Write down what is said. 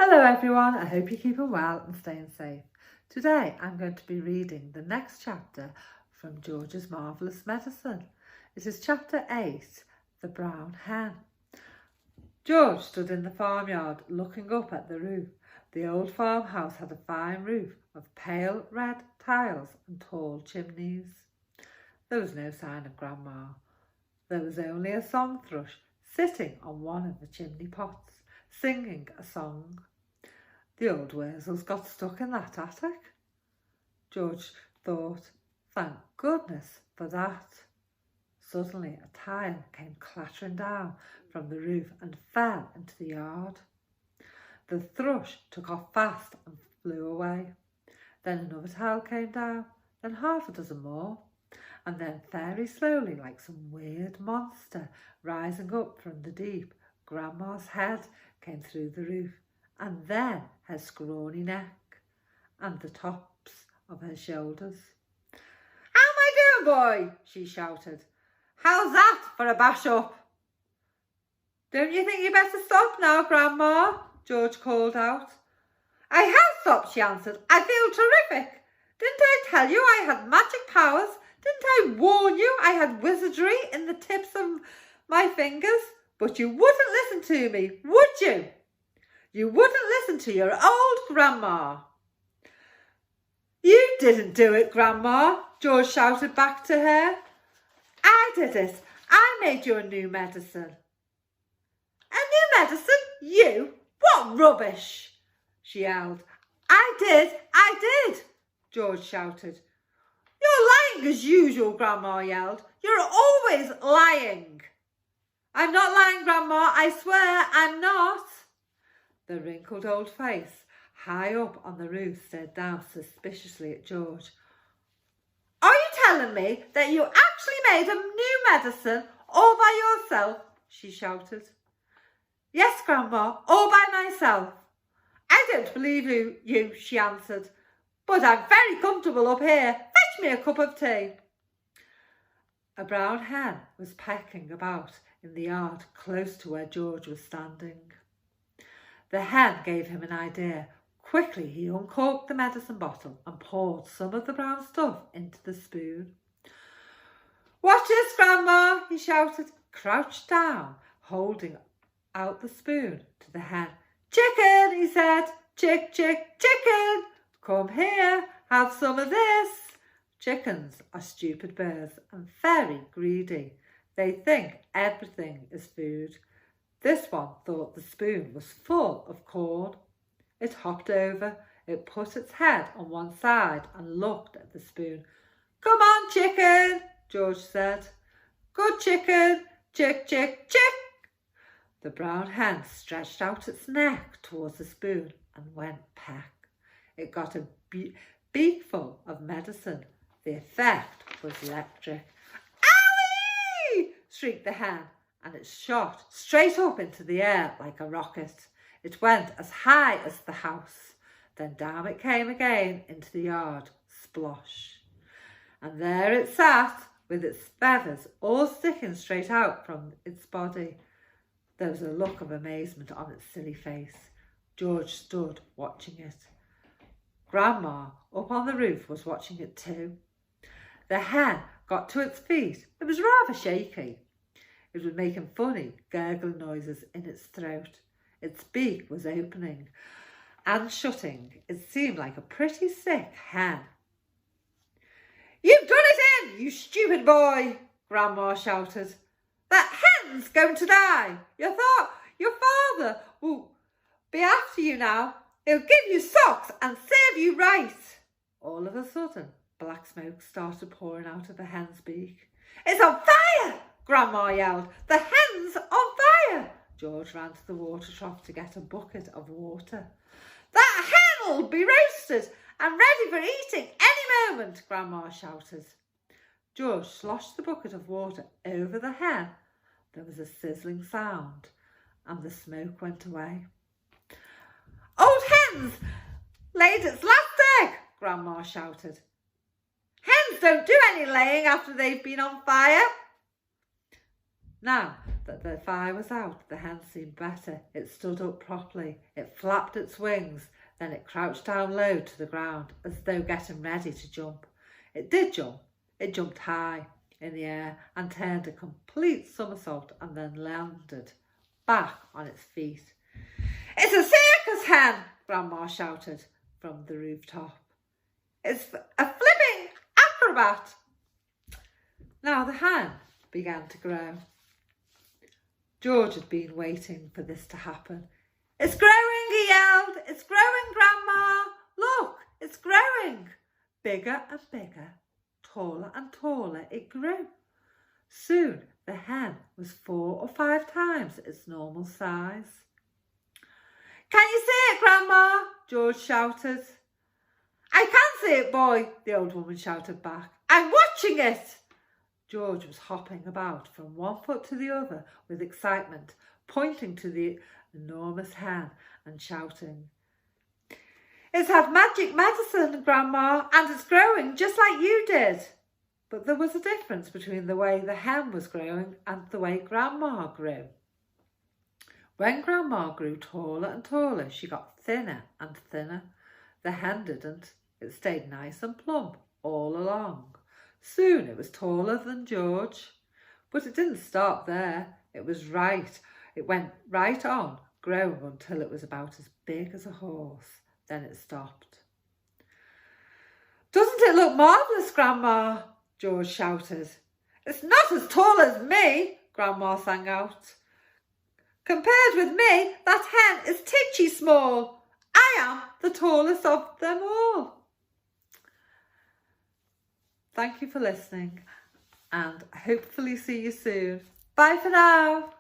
Hello everyone, I hope you're keeping well and staying safe. Today I'm going to be reading the next chapter from George's Marvellous Medicine. It is chapter 8, The Brown Hen. George stood in the farmyard looking up at the roof. The old farmhouse had a fine roof of pale red tiles and tall chimneys. There was no sign of Grandma. There was only a song thrush sitting on one of the chimney pots, singing a song. The old Wurzels got stuck in that attic. George thought, thank goodness for that. Suddenly a tile came clattering down from the roof and fell into the yard. The thrush took off fast and flew away. Then another tile came down, then half a dozen more, and then very slowly, like some weird monster rising up from the deep, Grandma's head came through the roof, and then her scrawny neck and the tops of her shoulders. "How am I doing, boy?" she shouted. "How's that for a bash up?" "Don't you think you better stop now, Grandma?" George called out. "I have stopped," she answered. "I feel terrific. Didn't I tell you I had magic powers? Didn't I warn you I had wizardry in the tips of my fingers? But you wouldn't listen to me, would you? You wouldn't listen to your old Grandma." "You didn't do it, Grandma," George shouted back to her. "I did it. I made you a new medicine." "A new medicine? You? What rubbish!" she yelled. I did, George shouted. "You're lying as usual," Grandma yelled. "You're always lying." "I'm not lying, Grandma. I swear I'm not." The wrinkled old face, high up on the roof, stared down suspiciously at George. "Are you telling me that you actually made a new medicine all by yourself?" she shouted. "Yes, Grandma, all by myself." "I don't believe you," she answered. "But I'm very comfortable up here. Fetch me a cup of tea." A brown hen was pecking about in the yard close to where George was standing. The hen gave him an idea. Quickly he uncorked the medicine bottle and poured some of the brown stuff into the spoon. "Watch this, Grandma," he shouted, crouched down, holding out the spoon to the hen. "Chicken," he said. "Chick, chick, chicken. Come here, have some of this." Chickens are stupid birds and very greedy. They think everything is food. This one thought the spoon was full of corn. It hopped over, it put its head on one side and looked at the spoon. "Come on, chicken," George said. "Good chicken, chick, chick, chick." The brown hen stretched out its neck towards the spoon and went peck. It got a beakful of medicine. The effect was electric. "Owie!" shrieked the hen, and it shot straight up into the air like a rocket. It went as high as the house. Then down it came again into the yard, splosh. And there it sat, with its feathers all sticking straight out from its body. There was a look of amazement on its silly face. George stood watching it. Grandma, up on the roof, was watching it too. The hen got to its feet. It was rather shaky. It was making funny, gurgling noises in its throat. Its beak was opening and shutting. It seemed like a pretty sick hen. "You've done it in, you stupid boy!" Grandma shouted. "That hen's going to die. Your father will be after you now. He'll give you socks and serve you right." All of a sudden, black smoke started pouring out of the hen's beak. "It's on fire!" Grandma yelled. "The hen's on fire!" George ran to the water trough to get a bucket of water. "That hen'll be roasted and ready for eating any moment," Grandma shouted. George sloshed the bucket of water over the hen. There was a sizzling sound and the smoke went away. "Old hen's laid its last egg," Grandma shouted. "Hens don't do any laying after they've been on fire." Now, that the fire was out, the hen seemed better. It stood up properly. It flapped its wings. Then it crouched down low to the ground, as though getting ready to jump. It did jump. It jumped high in the air and turned a complete somersault and then landed back on its feet. "It's a circus hen!" Grandma shouted from the rooftop. "It's a flipping acrobat!" Now the hen began to grow. George had been waiting for this to happen. "It's growing," he yelled. "It's growing, Grandma. Look, it's growing." Bigger and bigger, taller and taller it grew. Soon the hen was 4 or 5 times its normal size. "Can you see it, Grandma?" George shouted. "I can see it, boy," the old woman shouted back. "I'm watching it." George was hopping about from one foot to the other with excitement, pointing to the enormous hen and shouting, "It's had magic medicine, Grandma, and it's growing just like you did." But there was a difference between the way the hen was growing and the way Grandma grew. When Grandma grew taller and taller, she got thinner and thinner. The hen didn't. It stayed nice and plump all along. Soon it was taller than George. But it didn't stop there. It went right on, growing until it was about as big as a horse. Then it stopped. "Doesn't it look marvellous, Grandma?" George shouted. "It's not as tall as me," Grandma sang out. "Compared with me, that hen is titchy small. I am the tallest of them all." Thank you for listening, and hopefully see you soon. Bye for now.